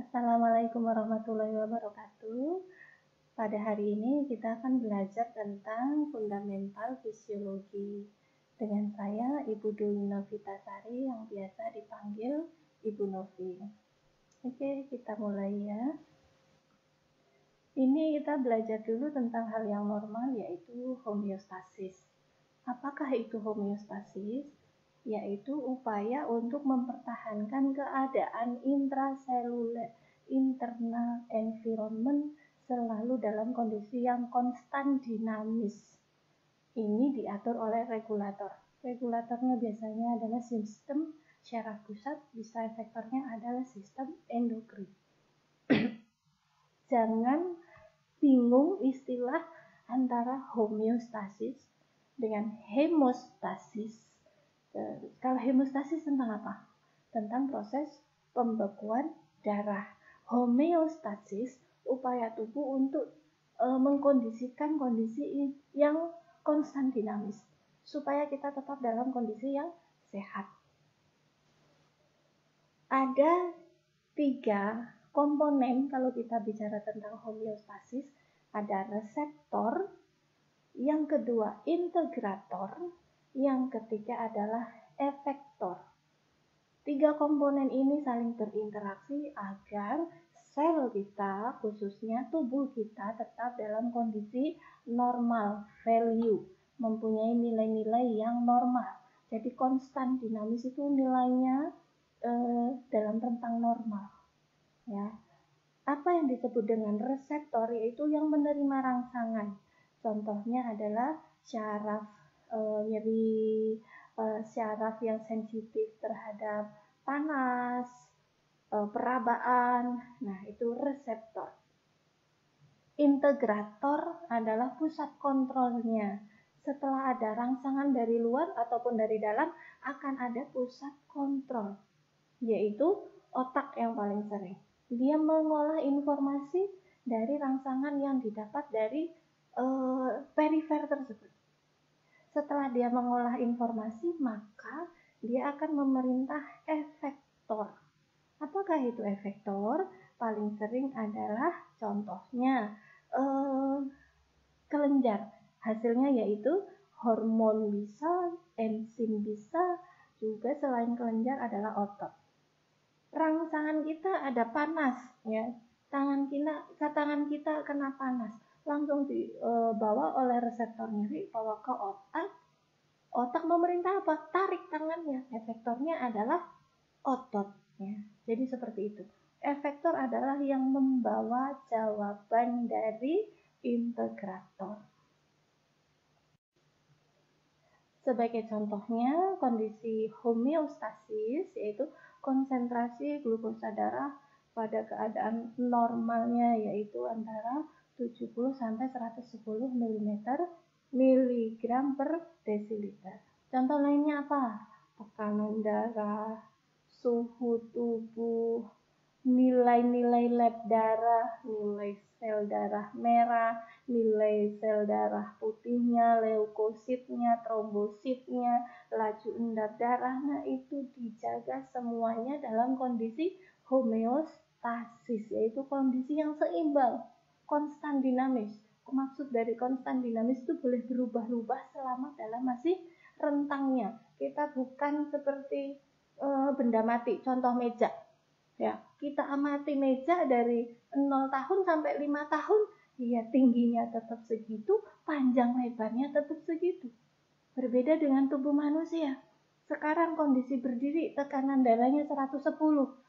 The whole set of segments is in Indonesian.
Assalamualaikum warahmatullahi wabarakatuh. Pada hari ini kita akan belajar tentang fundamental fisiologi. Dengan saya, Ibu Dwi Novitasari yang biasa dipanggil Ibu Novi. Oke, kita mulai ya. Ini kita belajar dulu tentang hal yang normal, yaitu homeostasis. Apakah itu homeostasis? Yaitu upaya untuk mempertahankan keadaan intraseluler internal environment selalu dalam kondisi yang konstan dinamis. Ini diatur oleh regulator. Regulatornya biasanya adalah sistem syaraf pusat, bisa efektornya adalah sistem endokrin. Jangan bingung istilah antara homeostasis dengan hemostasis. Kalau hemostasis tentang apa? Tentang proses pembekuan darah. Homeostasis upaya tubuh untuk mengkondisikan kondisi yang konstan dinamis supaya kita tetap dalam kondisi yang sehat. Ada 3 komponen kalau kita bicara tentang homeostasis. Ada reseptor, yang kedua integrator, yang ketiga adalah efektor. 3 komponen ini saling berinteraksi agar sel kita, khususnya tubuh kita, tetap dalam kondisi normal, value, mempunyai nilai-nilai yang normal. Jadi konstan dinamis itu nilainya dalam rentang normal. Ya. Apa yang disebut dengan reseptor, yaitu yang menerima rangsangan. Contohnya adalah syaraf syaraf yang sensitif terhadap panas, perabaan. Nah, itu reseptor. Integrator adalah pusat kontrolnya. Setelah ada rangsangan dari luar ataupun dari dalam, akan ada pusat kontrol, yaitu otak yang paling sering. Dia mengolah informasi dari rangsangan yang didapat dari perifer tersebut. Setelah dia mengolah informasi, maka dia akan memerintah efektor. Apakah itu efektor? Paling sering adalah contohnya kelenjar. Hasilnya yaitu hormon bisa, enzim bisa, juga selain kelenjar adalah otot. Rangsangan kita ada panas, ya. Tangan kita kena panas, langsung dibawa oleh reseptor nyeri, bawa ke otak. Otak memerintah apa? Tarik tangannya. Efektornya adalah otot, ya. Jadi seperti itu. Efektor adalah yang membawa jawaban dari integrator. Sebagai contohnya, kondisi homeostasis yaitu konsentrasi glukosa darah pada keadaan normalnya, yaitu antara 70 sampai 110 mg per desiliter. Contoh lainnya apa? Tekanan darah, suhu tubuh, nilai-nilai lab darah, nilai sel darah merah, nilai sel darah putihnya, leukositnya, trombositnya, laju endap darah. Nah, itu dijaga semuanya dalam kondisi homeostasis, yaitu kondisi yang seimbang, konstan dinamis. Maksud dari konstan dinamis itu boleh berubah-ubah selama dalam masih rentangnya. Kita bukan seperti benda mati, contoh meja. Ya, kita amati meja dari 0 tahun sampai 5 tahun, ya tingginya tetap segitu, panjang lebarnya tetap segitu. Berbeda dengan tubuh manusia. Sekarang kondisi berdiri, tekanan darahnya 110,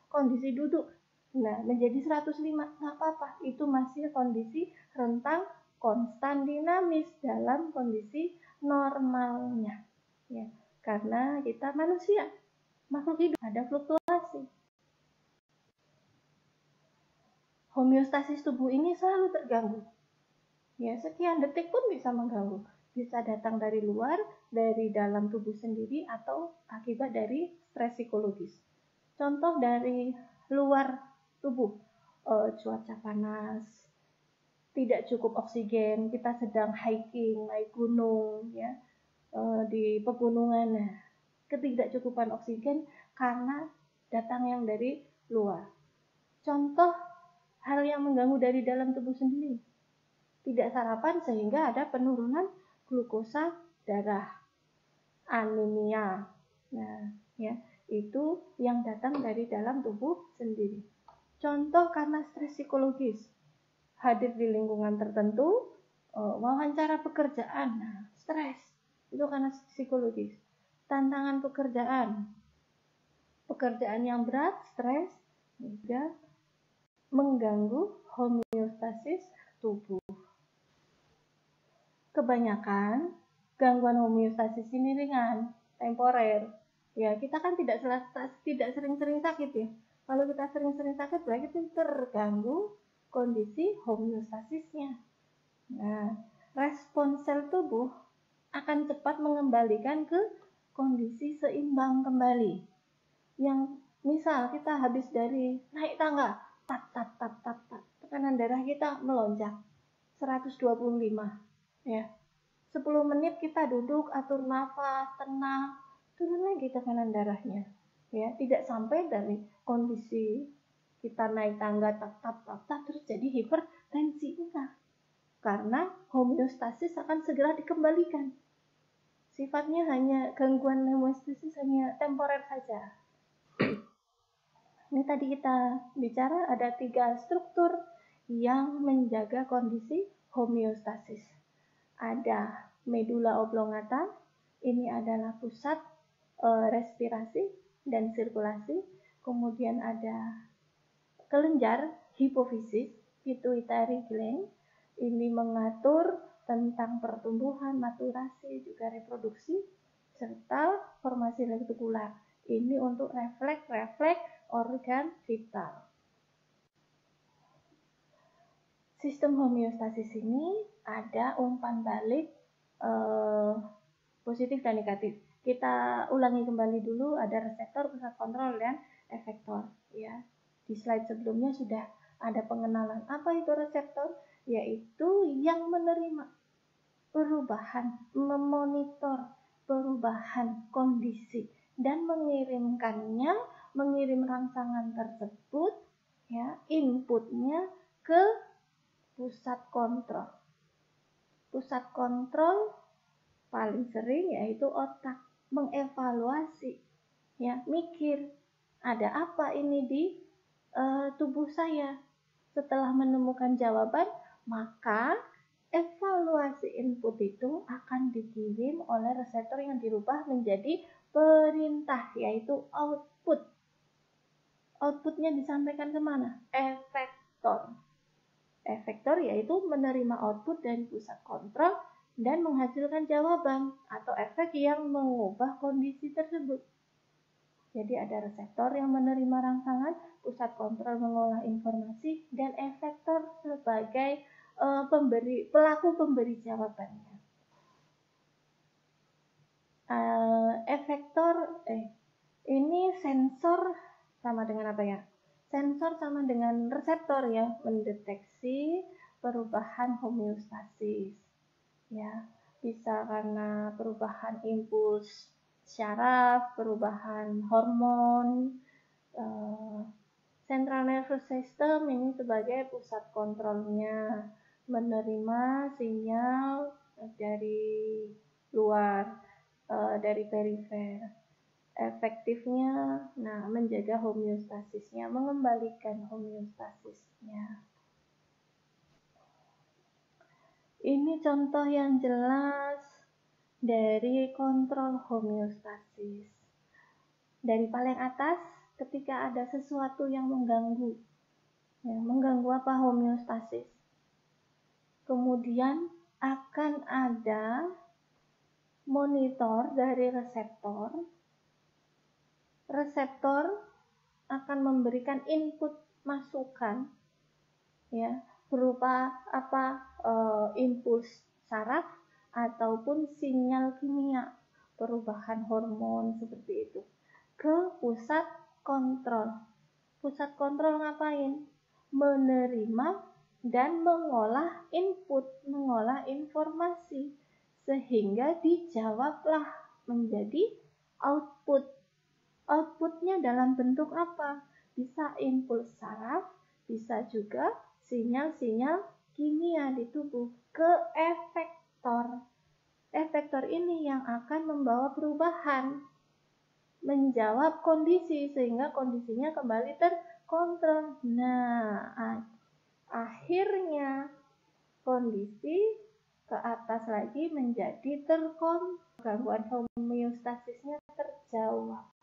kondisi duduk, nah menjadi 105, nggak apa-apa. Itu masih kondisi rentang konstan dinamis dalam kondisi normalnya. Ya, karena kita manusia, makhluk hidup, ada fluktuasi. Homeostasis tubuh ini selalu terganggu. Ya, sekian detik pun bisa mengganggu. Bisa datang dari luar, dari dalam tubuh sendiri, atau akibat dari stres psikologis. Contoh dari luar tubuh, cuaca panas, tidak cukup oksigen, kita sedang hiking, naik gunung, ya, di pegunungan. Nah, ketidakcukupan oksigen karena datang yang dari luar. Contoh hal yang mengganggu dari dalam tubuh sendiri. Tidak sarapan sehingga ada penurunan glukosa darah, anemia. Nah, ya, itu yang datang dari dalam tubuh sendiri. Contoh karena stres psikologis, hadir di lingkungan tertentu, wawancara pekerjaan, nah, stres, itu karena psikologis. Tantangan pekerjaan yang berat, stres, juga mengganggu homeostasis tubuh. Kebanyakan gangguan homeostasis ini ringan, temporer. Ya, kita kan tidak sering-sering sakit ya. Kalau kita sering-sering sakit berarti kita terganggu kondisi homeostasisnya. Nah, respons sel tubuh akan cepat mengembalikan ke kondisi seimbang kembali. Yang misal kita habis dari naik tangga, tekanan darah kita melonjak 125, ya. 10 menit kita duduk, atur nafas, tenang, turun lagi tekanan darahnya. Ya, tidak sampai dari kondisi kita naik tangga terus jadi hipertensi, enggak. Karena homeostasis akan segera dikembalikan. Sifatnya hanya gangguan homeostasis hanya temporer saja. Ini tadi kita bicara ada 3 struktur yang menjaga kondisi homeostasis. Ada medula oblongata, ini adalah pusat respirasi dan sirkulasi. Kemudian ada kelenjar hipofisis, pituitary gland, ini mengatur tentang pertumbuhan, maturasi, juga reproduksi, serta formasi retikular. Ini untuk refleks organ vital. Sistem homeostasis ini ada umpan balik positif dan negatif. Kita ulangi kembali dulu, ada reseptor, pusat kontrol, dan efektor. Ya, di slide sebelumnya sudah ada pengenalan. Apa itu reseptor? Yaitu yang menerima perubahan, memonitor perubahan kondisi dan mengirim rangsangan tersebut, ya, inputnya ke pusat kontrol. Pusat kontrol paling sering yaitu otak, mengevaluasi, ya, mikir ada apa ini di tubuh saya. Setelah menemukan jawaban, maka evaluasi input itu akan dikirim oleh reseptor yang dirubah menjadi perintah, yaitu output. Outputnya disampaikan kemana? Efektor. Efektor yaitu menerima output dari pusat kontrol dan menghasilkan jawaban atau efek yang mengubah kondisi tersebut. Jadi ada reseptor yang menerima rangsangan, pusat kontrol mengolah informasi, dan efektor sebagai pelaku pemberi jawabannya. Efektor ini sensor sama dengan apa ya? Sensor sama dengan reseptor ya, mendeteksi perubahan homeostasis. Ya, bisa karena perubahan impuls syaraf, perubahan hormon. Central nervous system ini sebagai pusat kontrolnya, menerima sinyal dari luar, dari perifer. Efektifnya, nah, menjaga homeostasisnya, mengembalikan homeostasisnya. Ini contoh yang jelas dari kontrol homeostasis. Dari paling atas, ketika ada sesuatu yang mengganggu, ya, mengganggu apa? Homeostasis. Kemudian akan ada monitor dari reseptor. Reseptor akan memberikan input masukan, ya, berupa apa? Impuls saraf ataupun sinyal kimia, perubahan hormon seperti itu, ke pusat kontrol. Pusat kontrol ngapain? Menerima dan mengolah input, mengolah informasi, sehingga dijawablah menjadi output. Outputnya dalam bentuk apa? bisa impuls saraf, bisa juga sinyal-sinyal kimia di tubuh ke efektor. Efektor ini yang akan membawa perubahan, menjawab kondisi sehingga kondisinya kembali terkontrol. Nah, akhirnya kondisi ke atas lagi menjadi terkontrol, gangguan homeostasisnya terjawab.